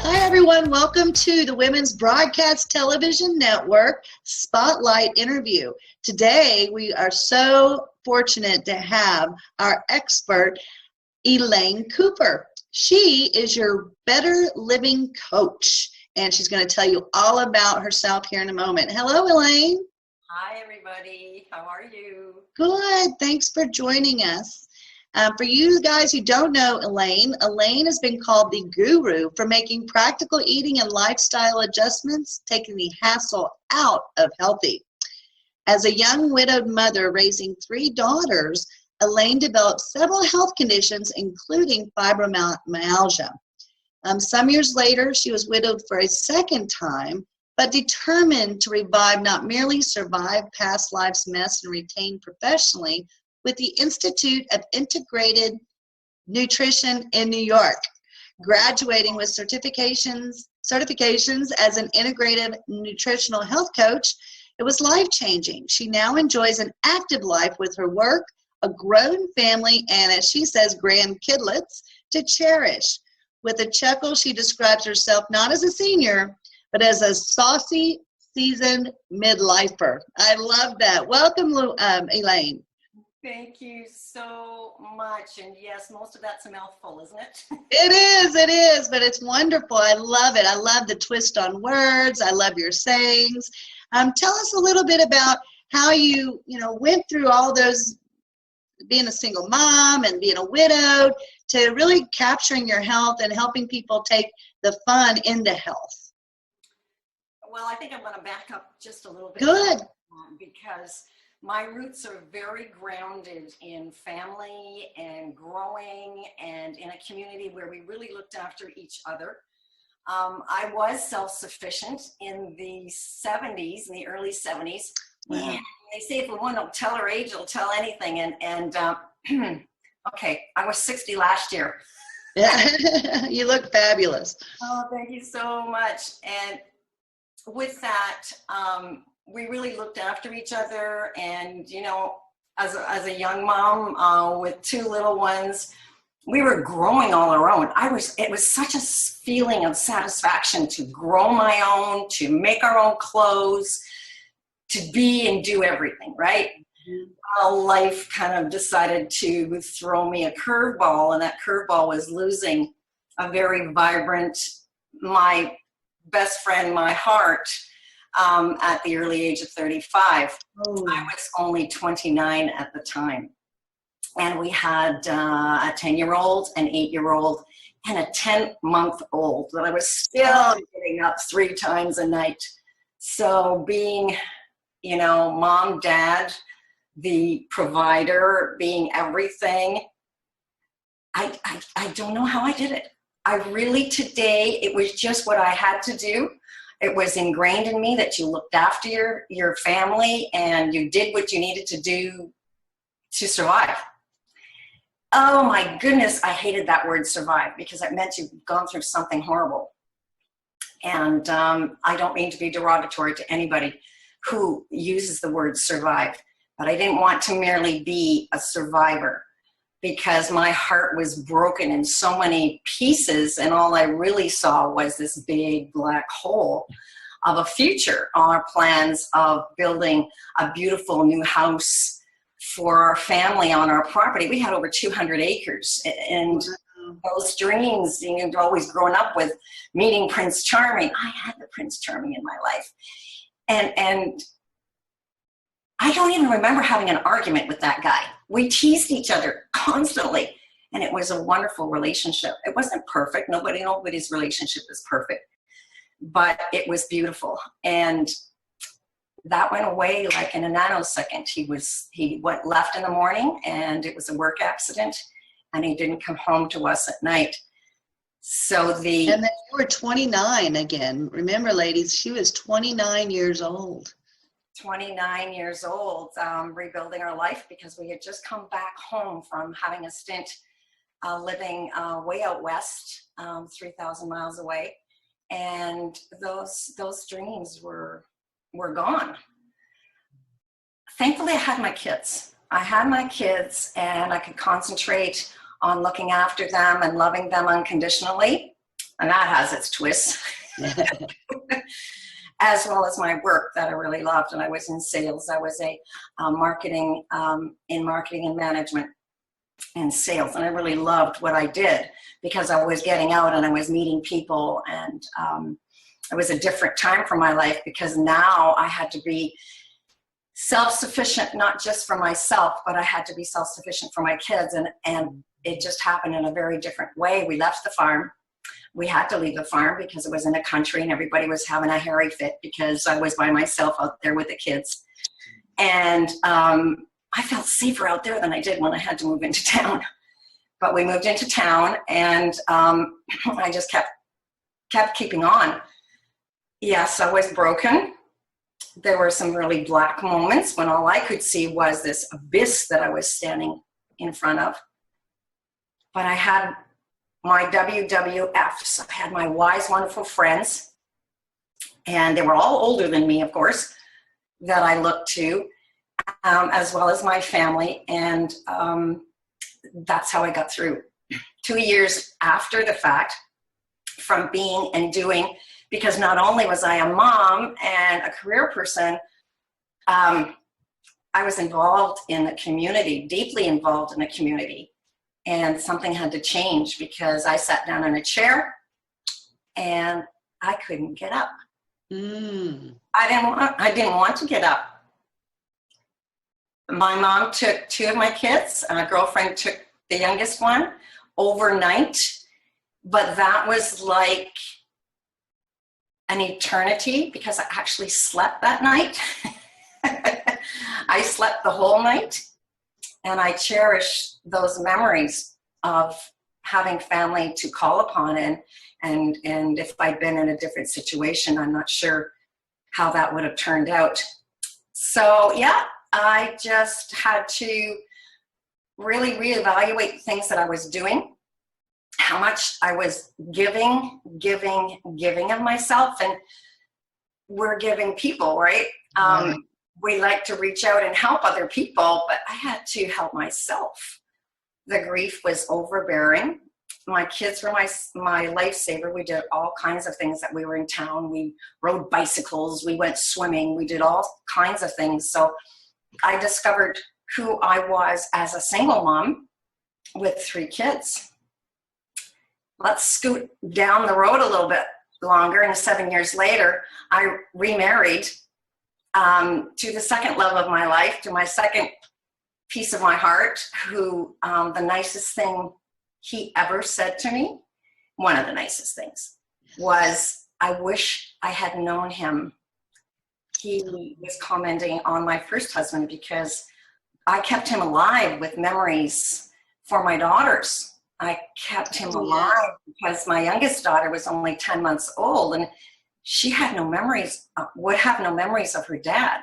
Hi, everyone. Welcome to the Women's Broadcast Television Network Spotlight interview. Today, we are so fortunate to have our expert, Elaine Cooper. She is your better living coach, and she's going to tell you all about herself here in a moment. Hello, Elaine. Hi, everybody. How are you? Good. Thanks for joining us. For you guys who don't know Elaine has been called the guru for making practical eating and lifestyle adjustments, taking the hassle out of healthy. As a young widowed mother raising 3 daughters, Elaine developed several health conditions, including fibromyalgia. Some years later, she was widowed for a second time, but determined to revive, not merely survive past life's mess and retain professionally, with the Institute of Integrated Nutrition in New York, graduating with certifications as an integrative nutritional health coach. It was life-changing. She now enjoys an active life with her work, a grown family, and, as she says, grandkidlets to cherish. With a chuckle, she describes herself not as a senior, but as a saucy, seasoned midlifer. I love that. Welcome, Elaine. Thank you so much. And yes, most of that's a mouthful, isn't it? It is, but it's wonderful. I love it. I love the twist on words. I love your sayings. Tell us a little bit about how you went through all those, being a single mom and being a widow, to really capturing your health and helping people take the fun into health. Well, I think I'm going to back up just a little bit. Good. Because my roots are very grounded in family and growing and in a community where we really looked after each other. I was self-sufficient in the 70s, in the early 70s. Wow. And they say if a woman don't tell her age, it'll tell anything. And okay, I was 60 last year. Yeah. You look fabulous. Oh, thank you so much. And with that, we really looked after each other, and as a young mom with 2 little ones, we were growing all our own. It was such a feeling of satisfaction to grow my own, to make our own clothes, to be and do everything, right? Mm-hmm. Well, life kind of decided to throw me a curveball, and that curveball was losing a very vibrant, my best friend, my heart, at the early age of 35. Oh. I was only 29 at the time. And we had a 10-year-old, an 8-year-old, and a 10-month-old that I was still getting up 3 times a night. So being, mom, dad, the provider, being everything, I don't know how I did it. I really, today, it was just what I had to do. It was ingrained in me that you looked after your family and you did what you needed to do to survive. Oh my goodness, I hated that word survive, because it meant you've gone through something horrible. And I don't mean to be derogatory to anybody who uses the word survive, but I didn't want to merely be a survivor, because my heart was broken in so many pieces, and all I really saw was this big black hole of a future, our plans of building a beautiful new house for our family on our property. We had over 200 acres, and those dreams, always growing up with meeting Prince Charming. I had the Prince Charming in my life. And I don't even remember having an argument with that guy. We teased each other constantly, and it was a wonderful relationship. It wasn't perfect. Nobody's relationship is perfect, but it was beautiful. And that went away like in a nanosecond. He went left in the morning, and it was a work accident, and he didn't come home to us at night. And then you were 29 again. Remember, ladies, she was 29 years old. 29 years old, rebuilding our life, because we had just come back home from having a stint living way out west, 3,000 miles away, and those dreams were gone. Thankfully, I had my kids. And I could concentrate on looking after them and loving them unconditionally. and that has its twists, as well as my work that I really loved. And I was in sales. I was a marketing in marketing and management and sales, and I really loved what I did because I was getting out and I was meeting people, and it was a different time for my life because now I had to be self-sufficient, not just for myself, but I had to be self-sufficient for my kids, and it just happened in a very different way. We left the farm. We had to leave the farm because it was in the country and everybody was having a hairy fit because I was by myself out there with the kids. And I felt safer out there than I did when I had to move into town. But we moved into town, and I just kept keeping on. Yes, I was broken. There were some really black moments when all I could see was this abyss that I was standing in front of. But I had my WWFs. I had my wise, wonderful friends, and they were all older than me, of course, that I looked to, as well as my family, and that's how I got through. 2 years after the fact, from being and doing, because not only was I a mom and a career person, I was involved in the community, deeply involved in the community. And something had to change because I sat down in a chair and I couldn't get up. I didn't want to get up. My mom took 2 of my kids, and a girlfriend took the youngest one overnight, but that was like an eternity because I actually slept that night. I slept the whole night. And I cherish those memories of having family to call upon, and if I'd been in a different situation, I'm not sure how that would have turned out. So yeah, I just had to really reevaluate things that I was doing, how much I was giving of myself, and we're giving people, right? We like to reach out and help other people, but I had to help myself. The grief was overbearing. My kids were my lifesaver. We did all kinds of things that we were in town. We rode bicycles. We went swimming. We did all kinds of things. So I discovered who I was as a single mom with 3 kids. Let's scoot down the road a little bit longer, and 7 years later, I remarried to the second love of my life, to my second piece of my heart, who the nicest thing he ever said to me, one of the nicest things, was, I wish I had known him. He was commenting on my first husband because I kept him alive with memories for my daughters. I kept him alive because my youngest daughter was only 10 months old, and she had no memories, would have no memories of her dad.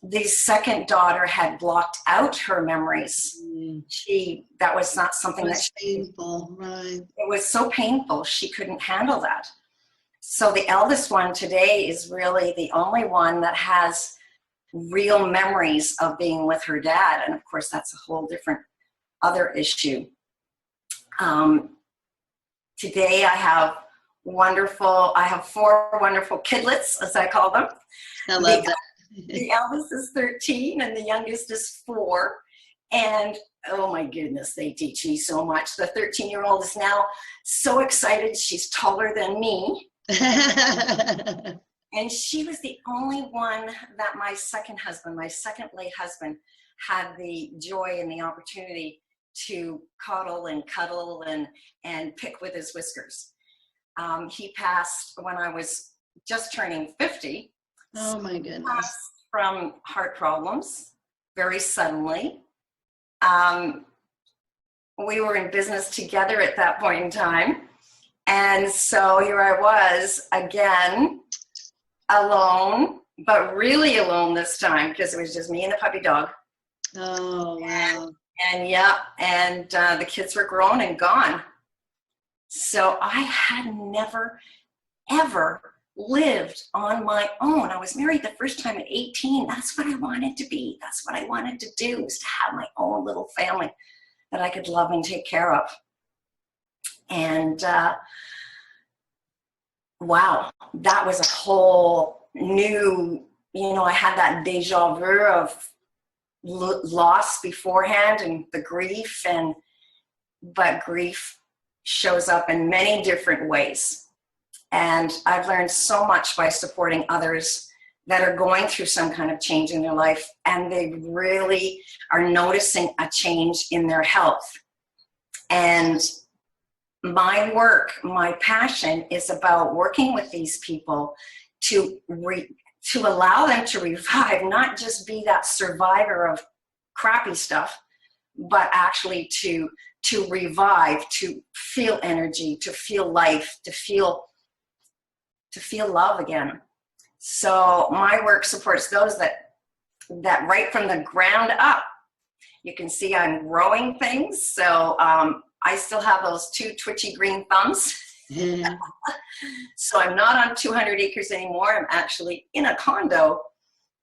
The second daughter had blocked out her memories. That was not something that painful, right? It was so painful, she couldn't handle that. So the eldest one today is really the only one that has real memories of being with her dad. And of course, that's a whole different other issue. Today I have 4 wonderful kidlets, as I call them. I love that. The eldest is 13 and the youngest is 4. And oh my goodness, they teach me so much. The 13-year-old is now so excited. She's taller than me. And she was the only one that my second late husband, had the joy and the opportunity to coddle and cuddle and pick with his whiskers. He passed when I was just turning 50. Oh my goodness. From heart problems, very suddenly. We were in business together at that point in time. And so here I was again, alone, but really alone this time because it was just me and the puppy dog. Oh, wow. And the kids were grown and gone. So I had never, ever lived on my own. I was married the first time at 18. That's what I wanted to be. That's what I wanted to do, was to have my own little family that I could love and take care of. And wow, that was a whole new, I had that deja vu of loss beforehand and the grief, but grief shows up in many different ways. And I've learned so much by supporting others that are going through some kind of change in their life, and they really are noticing a change in their health. And my work, my passion is about working with these people to allow them to revive, not just be that survivor of crappy stuff, but actually to revive, to feel energy, to feel life, to feel love again. So my work supports those that right from the ground up. You can see I'm growing things. So I still have those 2 twitchy green thumbs. Yeah. So I'm not on 200 acres anymore. I'm actually in a condo,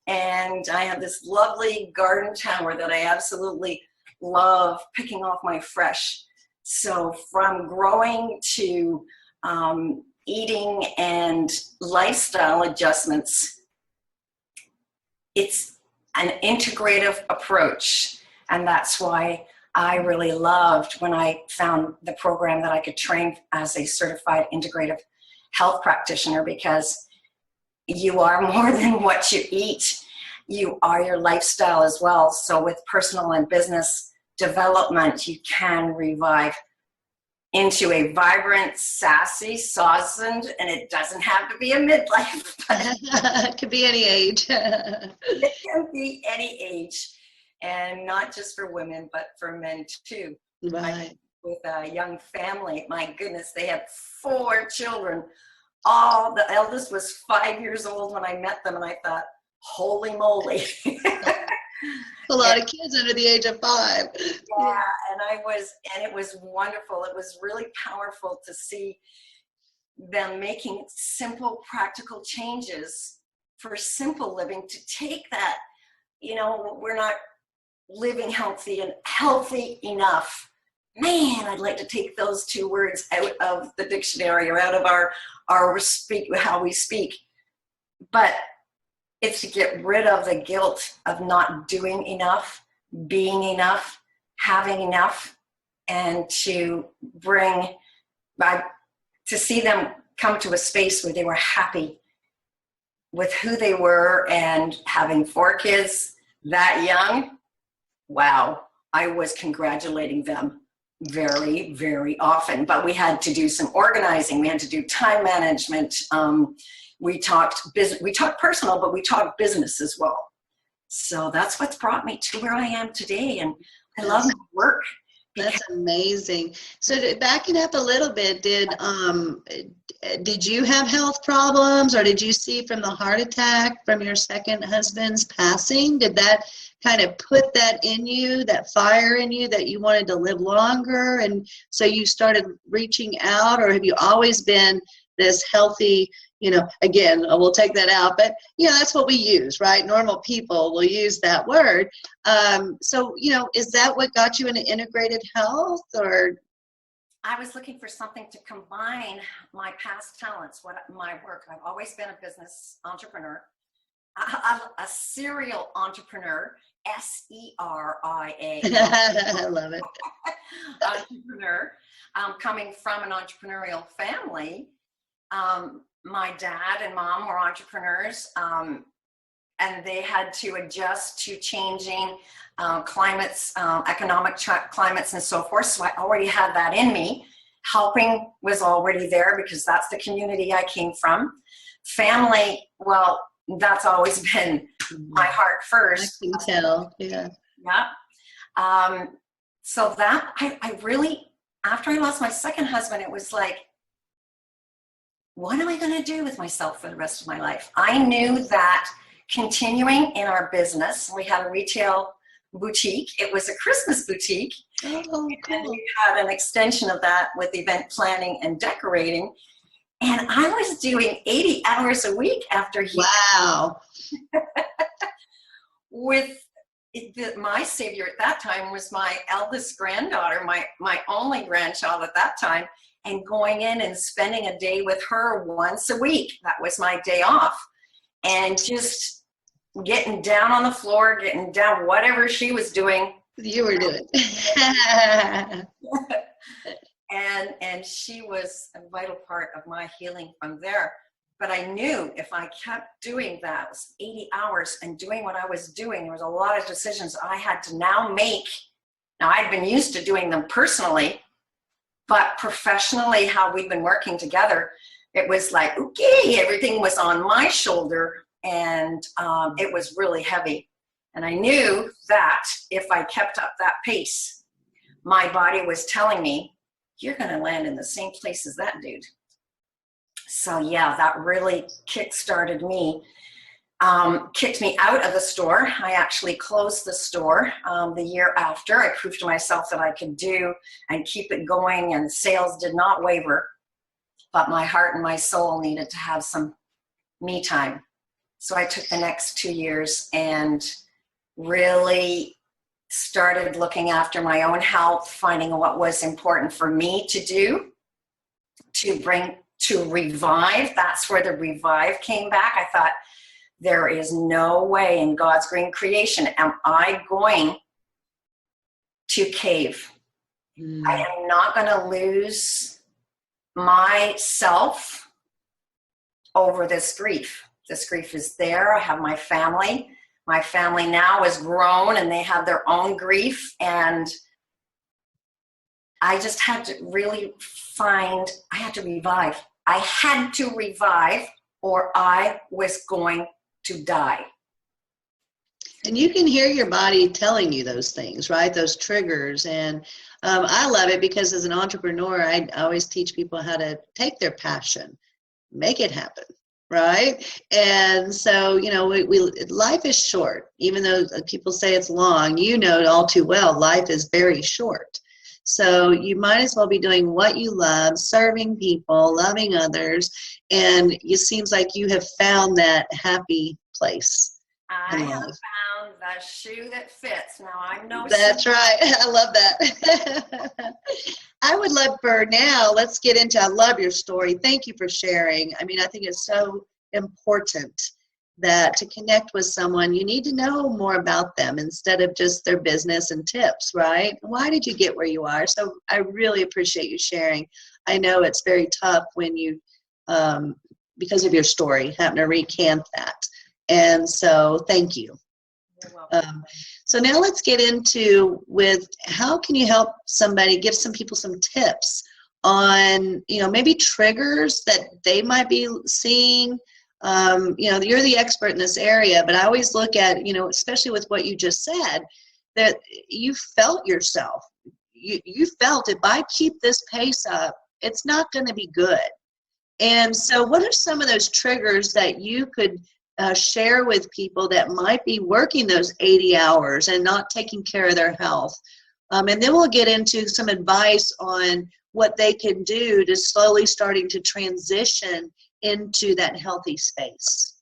and I have this lovely garden tower that I absolutely love picking off my fresh. So from growing to eating and lifestyle adjustments, it's an integrative approach. And that's why I really loved when I found the program that I could train as a certified integrative health practitioner, because you are more than what you eat. You are your lifestyle as well. So with personal and business development, you can revive into a vibrant, sassy, sozzened, and it doesn't have to be a midlife. It could be any age. It can be any age, and not just for women, but for men too. Right. With a young family, my goodness, they had 4 children. The eldest was 5 years old when I met them, and I thought, holy moly. A lot of kids under the age of 5. Yeah, and it was wonderful. It was really powerful to see them making simple, practical changes for simple living, to take that, we're not living healthy and healthy enough. Man, I'd like to take those 2 words out of the dictionary or out of our how we speak. But it's to get rid of the guilt of not doing enough, being enough, having enough, and to see them come to a space where they were happy with who they were. And having 4 kids that young, wow, I was congratulating them very, very often. But we had to do some organizing. We had to do time management. We talked personal, but we talked business as well. So that's what's brought me to where I am today. And I love my work. That's amazing. So backing up a little bit, did you have health problems, or did you see from the heart attack from your second husband's passing, did that kind of put that in you, that fire in you, that you wanted to live longer, and so you started reaching out? Or have you always been this healthy, again, we'll take that out, but that's what we use, right? Normal people will use that word. So is that what got you into integrated health? Or I was looking for something to combine my past talents, my work. I've always been a business entrepreneur. I'm a serial entrepreneur, SERIA. I love it. Entrepreneur, coming from an entrepreneurial family. My dad and mom were entrepreneurs, and they had to adjust to changing climates, economic climates, and so forth. So I already had that in me. Helping was already there because that's the community I came from. Family, well, that's always been my heart first. I can tell, yeah. Yeah. So that, I really, after I lost my second husband, it was like, what am I going to do with myself for the rest of my life? I knew that continuing in our business, we had a retail boutique. It was a Christmas boutique. Oh, cool. And we had an extension of that with event planning and decorating. And I was doing 80 hours a week after he Wow. my savior at that time was my eldest granddaughter, my only grandchild at that time. and going in and spending a day with her once a week. That was my day off. And just getting down on the floor, getting down whatever she was doing. You were doing. And she was a vital part of my healing from there. But I knew if I kept doing that, it was 80 hours and doing what I was doing, there was a lot of decisions I had to now make. Now, I'd been used to doing them personally, but professionally, how we'd been working together, it was like, okay, everything was on my shoulder, and it was really heavy. And I knew that if I kept up that pace, my body was telling me, you're going to land in the same place as that dude. So yeah, that really kick-started me, kicked me out of the store. I actually closed the store the year after. I proved to myself that I could do and keep it going, and sales did not waver, but my heart and my soul needed to have some me time. So I took the next 2 years and really started looking after my own health, finding what was important for me to do to revive. That's where the revive came back. I thought, there is no way in God's green creation am I going to cave. I am not going to lose myself over this grief. This grief is there. I have my family. My family now is grown and they have their own grief. And I just had to really I had to revive. I had to revive or I was going to die. And you can hear your body telling you those things, right? Those triggers. And I love it because as an entrepreneur, I always teach people how to take their passion, make it happen, right? And so, you know, life is short. Even though people say it's long, you know all too well, life is very short. So you might as well be doing what you love, serving people, loving others, and it seems like you have found that happy place. I have found the shoe that fits. Now I'm no. That's right. I love that. I would love for now, let's get into, I love your story. Thank you for sharing. I mean, I think it's so important that to connect with someone, you need to know more about them instead of just their business and tips, right? Why did you get where you are? So I really appreciate you sharing. I know it's very tough when you, because of your story, having to recant that. And so thank you. You're welcome. So now let's get into with how can you help somebody, give some people some tips on, you know, maybe triggers that they might be seeing. You know, you're the expert in this area, but I always look at, you know, especially with what you just said, that you felt yourself. You felt if I keep this pace up, it's not going to be good. And so what are some of those triggers that you could share with people that might be working those 80 hours and not taking care of their health? And then we'll get into some advice on what they can do to slowly starting to transition into that healthy space.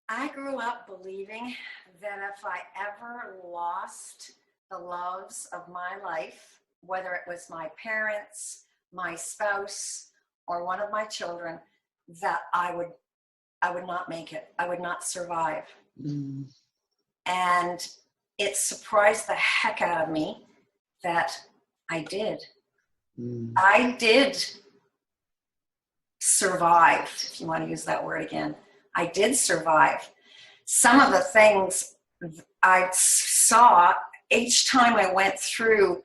I grew up believing that if I ever lost the loves of my life, whether it was my parents, my spouse, or one of my children, that I would not make it. I would not survive. And it surprised the heck out of me that I did. I did survive, if you want to use that word again. I did survive. Some of the things I saw each time I went through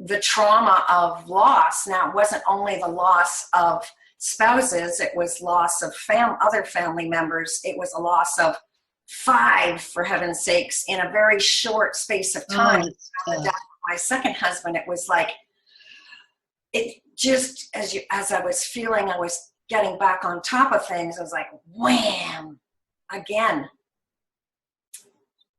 the trauma of loss. Now, it wasn't only the loss of spouses, it was loss of other family members. It was a loss of 5, for heaven's sakes, in a very short space of time. The death of my second husband, it was like, it just, as I was feeling I was getting back on top of things, I was like, wham, again.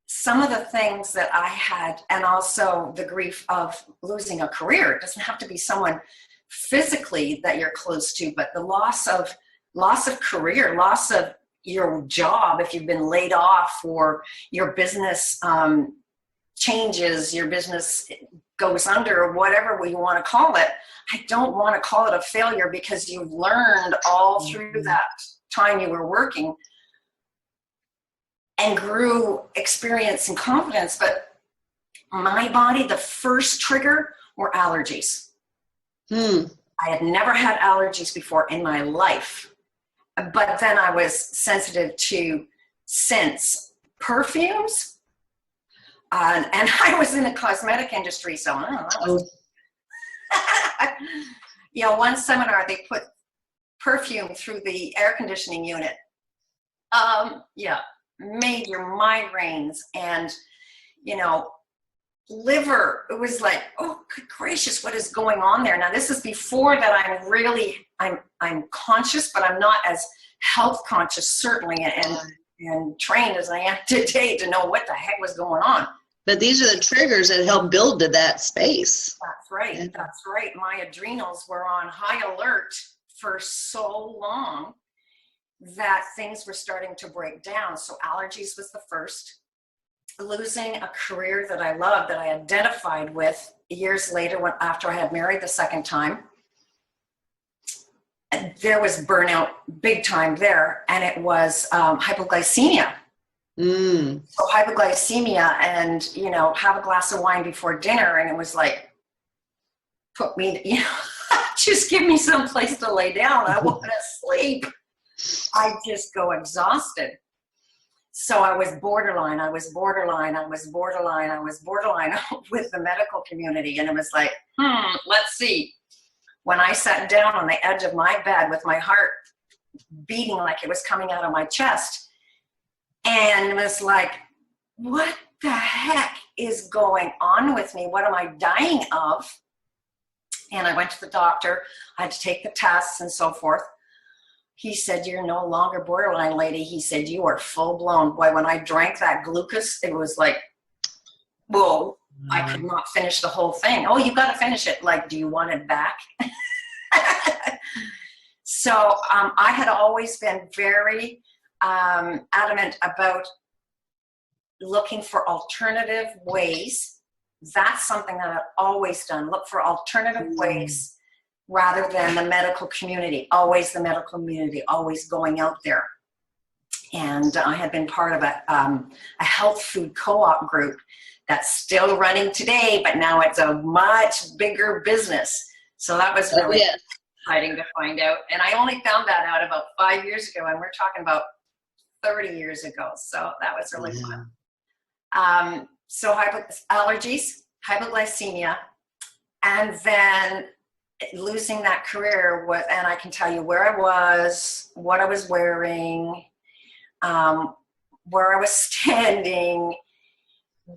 Some of the things that I had, and also the grief of losing a career. It doesn't have to be someone physically that you're close to, but the loss of career, loss of your job if you've been laid off, or your business changes, your business goes under, or whatever we want to call it, I don't want to call it a failure, because you've learned all through that time you were working and grew experience and confidence. But my body, the first trigger were allergies. I had never had allergies before in my life, but then I was sensitive to scents, perfumes, and I was in the cosmetic industry, so I don't know, you know, one seminar, they put perfume through the air conditioning unit. Yeah, major migraines and, you know, liver. It was like, oh, good gracious, what is going on there? Now, this is before that I'm conscious, but I'm not as health conscious, certainly, and trained as I am today to know what the heck was going on. But these are the triggers that help build to that space. That's right. Yeah. That's right. My adrenals were on high alert for so long that things were starting to break down. So allergies was the first. Losing a career that I loved, that I identified with years later, after I had married the second time, there was burnout big time there, and it was hypoglycemia. So hypoglycemia, and, you know, have a glass of wine before dinner, and it was like, put me, you know, just give me some place to lay down. I want to sleep. I just go exhausted. So I was borderline with the medical community. And it was like, let's see. When I sat down on the edge of my bed with my heart beating like it was coming out of my chest, and it was like, what the heck is going on with me? What am I dying of? And I went to the doctor. I had to take the tests and so forth. He said, you're no longer borderline, lady. He said, you are full blown. Boy, when I drank that glucose, it was like, whoa, I could not finish the whole thing. Oh, you got to finish it. Like, do you want it back? So I had always been very adamant about looking for alternative ways. That's something that I've always done. Look for alternative ways rather than the medical community. Always the medical community, always going out there. And I had been part of a health food co-op group that's still running today, but now it's a much bigger business. So that was really exciting to find out. And I only found that out about 5 years ago, and we're talking about 30 years ago. So that was really fun. So allergies, hypoglycemia, and then losing that career, and I can tell you where I was, what I was wearing, where I was standing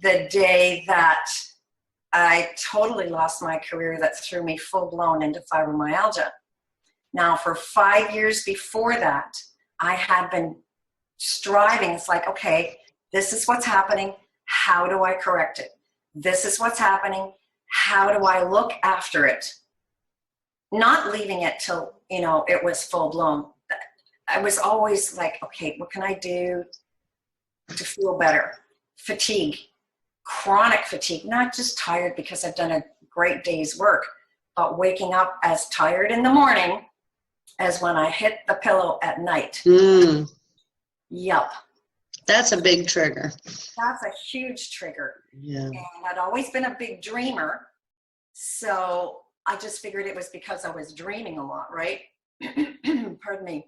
the day that I totally lost my career, that threw me full blown into fibromyalgia. Now, for 5 years before that, I had been striving. It's like, okay, this is what's happening. How do I correct it? This is what's happening. How do I look after it? Not leaving it till, you know, it was full blown. I was always like, okay, what can I do to feel better? Fatigue, chronic fatigue, not just tired because I've done a great day's work, but waking up as tired in the morning as when I hit the pillow at night. Yep. That's a big trigger. That's a huge trigger. Yeah. And I'd always been a big dreamer. So I just figured it was because I was dreaming a lot, right? Pardon me.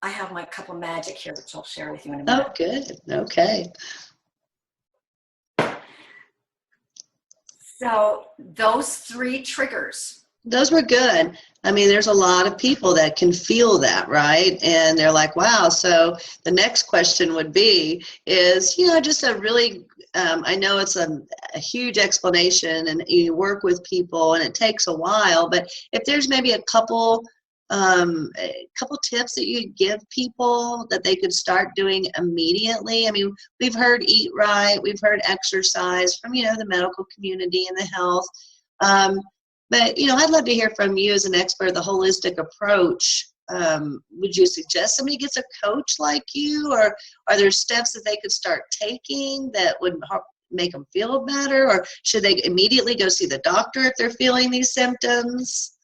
I have my cup of magic here, which I'll share with you in a minute. Oh, good. Okay. So those 3 triggers. Those were good. I mean, there's a lot of people that can feel that, right? And they're like, wow. So the next question would be, is, you know, just a really, I know it's a huge explanation, and you work with people and it takes a while, but if there's maybe a couple tips that you give people that they could start doing immediately. I mean, we've heard eat right, we've heard exercise from, you know, the medical community and the health. But, you know, I'd love to hear from you as an expert of the holistic approach. Would you suggest somebody gets a coach like you, or are there steps that they could start taking that would make them feel better, or should they immediately go see the doctor if they're feeling these symptoms?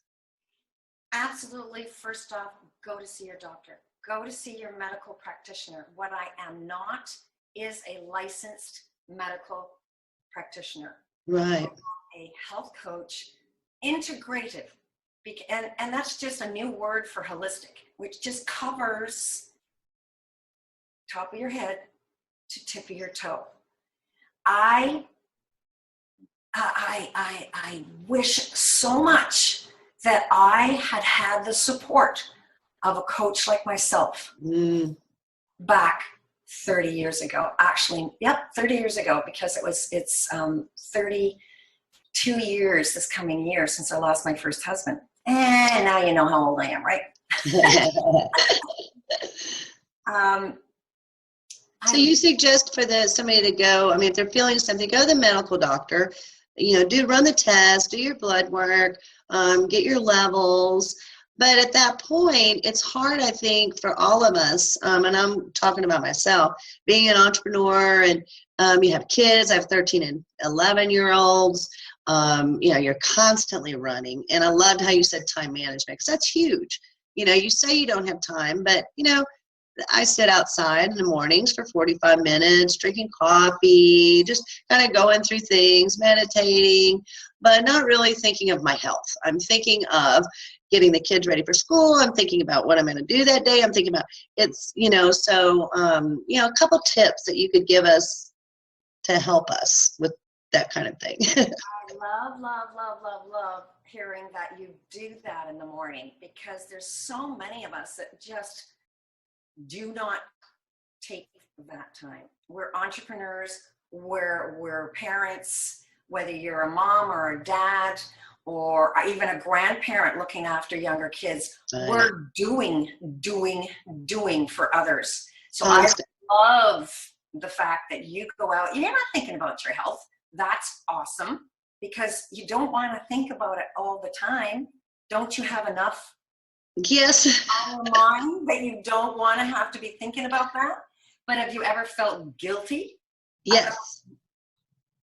Absolutely. First off, go to see your doctor. Go to see your medical practitioner. What I am not is a licensed medical practitioner. Right. A health coach, integrative, and that's just a new word for holistic, which just covers top of your head to tip of your toe. I wish so much that I had the support of a coach like myself back 30 years ago. Actually, 30 years ago, because it's 32 years this coming year since I lost my first husband. And now you know how old I am, right? So you suggest for somebody to go, I mean, if they're feeling something, go to the medical doctor, run the test, do your blood work, get your levels. But at that point, it's hard, I think, for all of us, and I'm talking about myself, being an entrepreneur, and you have kids. I have 13 and 11-year-olds. You're constantly running. And I loved how you said time management, because that's huge. You say you don't have time, but, I sit outside in the mornings for 45 minutes, drinking coffee, just kind of going through things, meditating, but not really thinking of my health. I'm thinking of getting the kids ready for school. I'm thinking about what I'm going to do that day. I'm thinking about a couple tips that you could give us to help us with that kind of thing. I love hearing that you do that in the morning, because there's so many of us that just do not take that time. We're entrepreneurs, we're parents, whether you're a mom or a dad or even a grandparent looking after younger kids, we're doing for others. So I love the fact that you go out, you're not thinking about your health. That's awesome, because you don't want to think about it all the time. Don't you have enough Yes. on your mind that you don't want to have to be thinking about that? But have you ever felt guilty? Yes.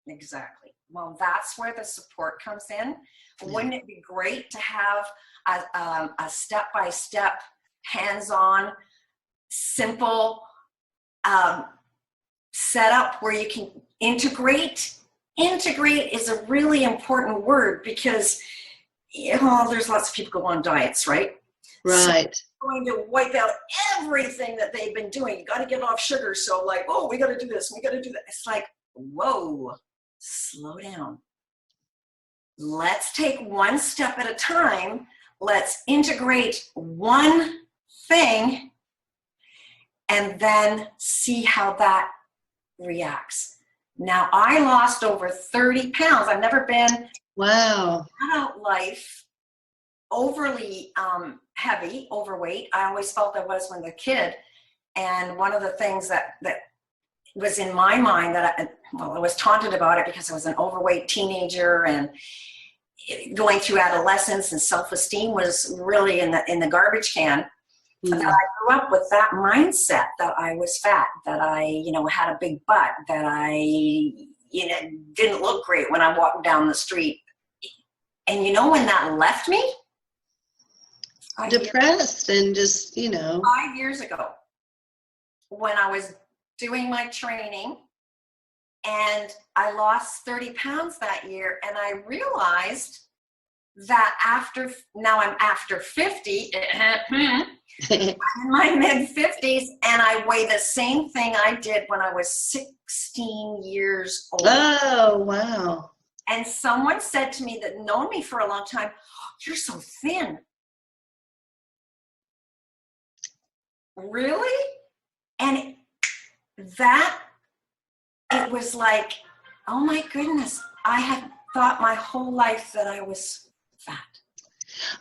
Exactly. Well, that's where the support comes in. Wouldn't it be great to have a step-by-step, hands-on, simple setup where you can integrate? Integrate is a really important word, because there's lots of people go on diets, right? Right. So going to wipe out everything that they've been doing. You got to get off sugar. So we got to do this. We got to do that. It's like, whoa, slow down. Let's take one step at a time. Let's integrate one thing and then see how that reacts. Now, I lost over 30 pounds. I've never been adult life overly heavy, overweight. I always felt I was when I was a kid. And one of the things that was in my mind I was taunted about it, because I was an overweight teenager, and going through adolescence, and self-esteem was really in the garbage can. Mm-hmm. That I grew up with that mindset that I was fat, that I, had a big butt, that I, didn't look great when I walked down the street. And when that left me? Depressed and just, 5 years ago, when I was doing my training, and I lost 30 pounds that year, and I realized that I'm after 50, I'm in my mid-50s, and I weigh the same thing I did when I was 16 years old. Oh, wow. And someone said to me that known me for a long time, "You're so thin." Really? And it was like, oh my goodness, I had thought my whole life that I was fat.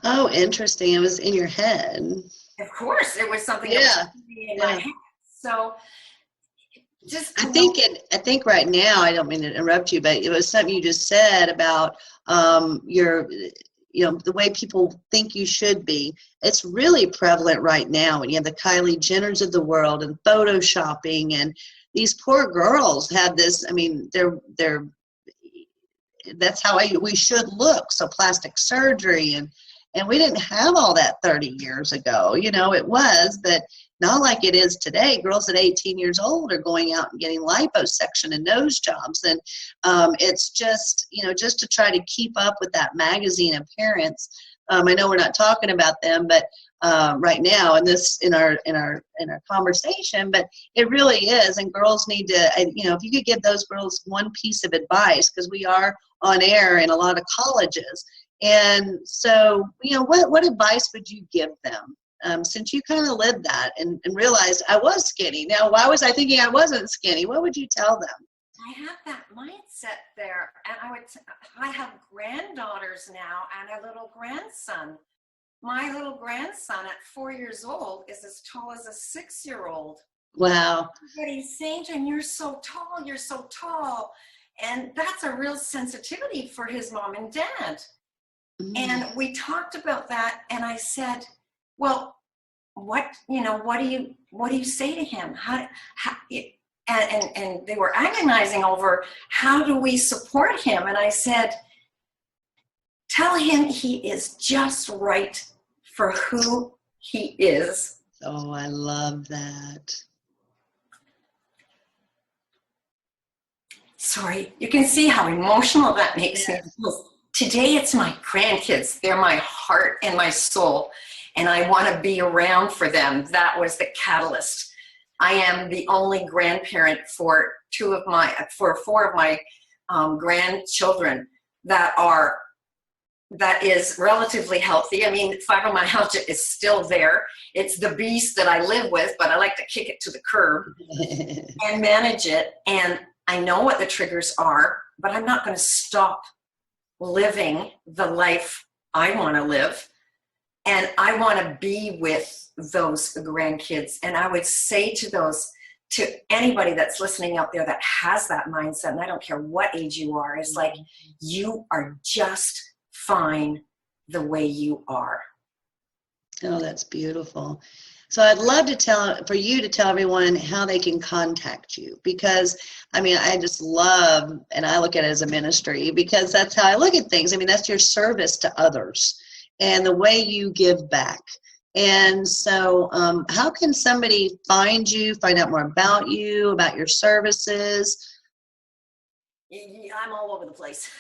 Oh, interesting. It was in your head. Of course, it was something that was in my head. So I think right now, I don't mean to interrupt you, but it was something you just said about the way people think you should be. It's really prevalent right now. And you have the Kylie Jenners of the world, and photoshopping, and these poor girls had this, I mean, that's how we should look. So plastic surgery, and we didn't have all that 30 years ago. You know, it was, but not like it is today. Girls at 18 years old are going out and getting liposuction and nose jobs. And it's just, you know, just to try to keep up with that magazine appearance. I know we're not talking about them, but right now in our conversation, but it really is. And girls need to, you know, if you could give those girls one piece of advice, because we are on air in a lot of colleges. And so, you know, what advice would you give them? Since you kind of lived that and realized I was skinny. Now, why was I thinking I wasn't skinny? What would you tell them? I have that mindset there, and I have granddaughters now and a little grandson. My little grandson at 4 years old is as tall as a 6-year-old. Wow. Everybody's saying to him, "You're so tall, you're so tall." And that's a real sensitivity for his mom and dad. Mm. And we talked about that, and I said, well, what do you say to him? And they were agonizing over how do we support him? And I said, tell him he is just right for who he is. Oh, I love that. Sorry, you can see how emotional that makes me feel. Today it's my grandkids. They're my heart and my soul, and I want to be around for them. That was the catalyst. I am the only grandparent for four of my grandchildren that is relatively healthy. I mean, fibromyalgia is still there. It's the beast that I live with, but I like to kick it to the curb and manage it. And I know what the triggers are, but I'm not going to stop living the life I want to live. And I want to be with those grandkids. And I would say to anybody that's listening out there that has that mindset, and I don't care what age you are, it's like, you are just fine the way you are. Oh, that's beautiful. So I'd love for you to tell everyone how they can contact you, because I mean, I just love, and I look at it as a ministry, because that's how I look at things. I mean, that's your service to others and the way you give back. And so how can somebody find you, find out more about you, about your services? I'm all over the place.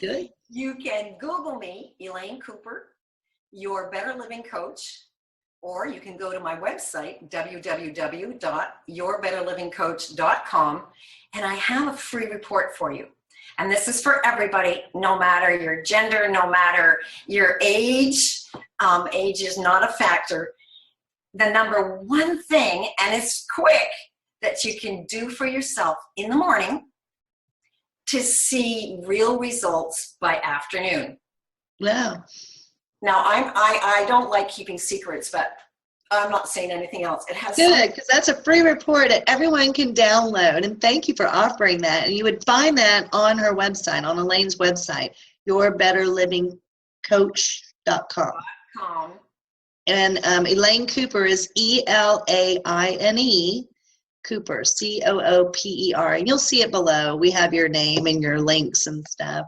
Good. You can Google me, Elaine Cooper, Your Better Living Coach, or you can go to my website, www.yourbetterlivingcoach.com, and I have a free report for you. And this is for everybody, no matter your gender, no matter your age. Age is not a factor. The number one thing, and it's quick, that you can do for yourself in the morning to see real results by afternoon. Wow. Now, I don't like keeping secrets, but I'm not saying anything else. It has good, because that's a free report that everyone can download. And thank you for offering that. And you would find that on her website, on Elaine's website, yourbetterlivingcoach.com. And Elaine Cooper is ELAINE Cooper, COOPER. And you'll see it below. We have your name and your links and stuff.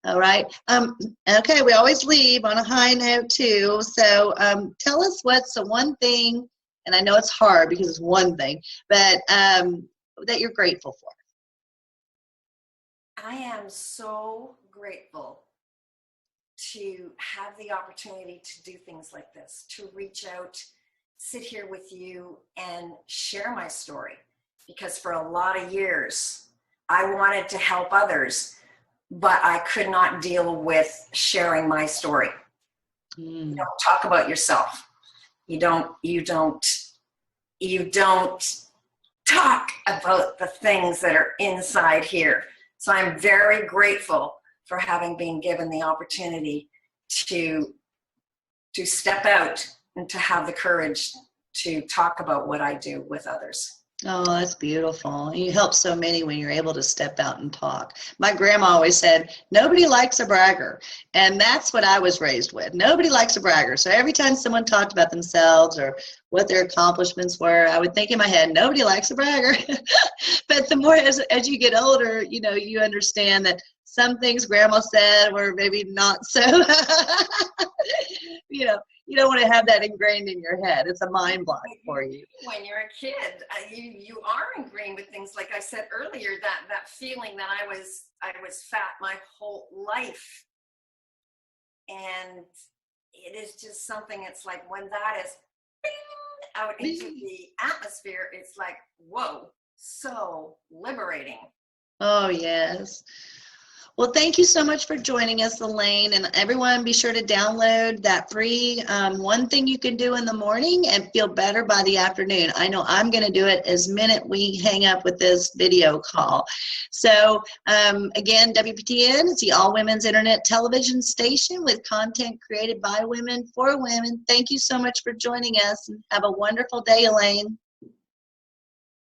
All right. Okay, we always leave on a high note too. So tell us what's the one thing, and I know it's hard because it's one thing, but that you're grateful for. I am so grateful to have the opportunity to do things like this, to reach out, sit here with you and share my story. Because for a lot of years, I wanted to help others, but I could not deal with sharing my story. You don't talk about yourself. You don't talk about the things that are inside here. So I'm very grateful for having been given the opportunity to step out and to have the courage to talk about what I do with others. Oh, that's beautiful. You help so many when you're able to step out and talk. My grandma always said, nobody likes a bragger. And that's what I was raised with. Nobody likes a bragger. So every time someone talked about themselves or what their accomplishments were, I would think in my head, nobody likes a bragger. But the more as you get older, you know, you understand that some things grandma said were maybe not so, you know, you don't want to have that ingrained in your head. It's a mind block for you. When you're a kid, you are ingrained with things. Like I said earlier, that feeling that I was fat my whole life, and it is just something. It's like when that is out into the atmosphere, it's like, whoa, so liberating. Oh, yes. Well, thank you so much for joining us, Elaine. And everyone, be sure to download that free one thing you can do in the morning and feel better by the afternoon. I know I'm going to do it as minute we hang up with this video call. So again, WBTN is the All Women's Internet Television Station with content created by women for women. Thank you so much for joining us, and have a wonderful day, Elaine.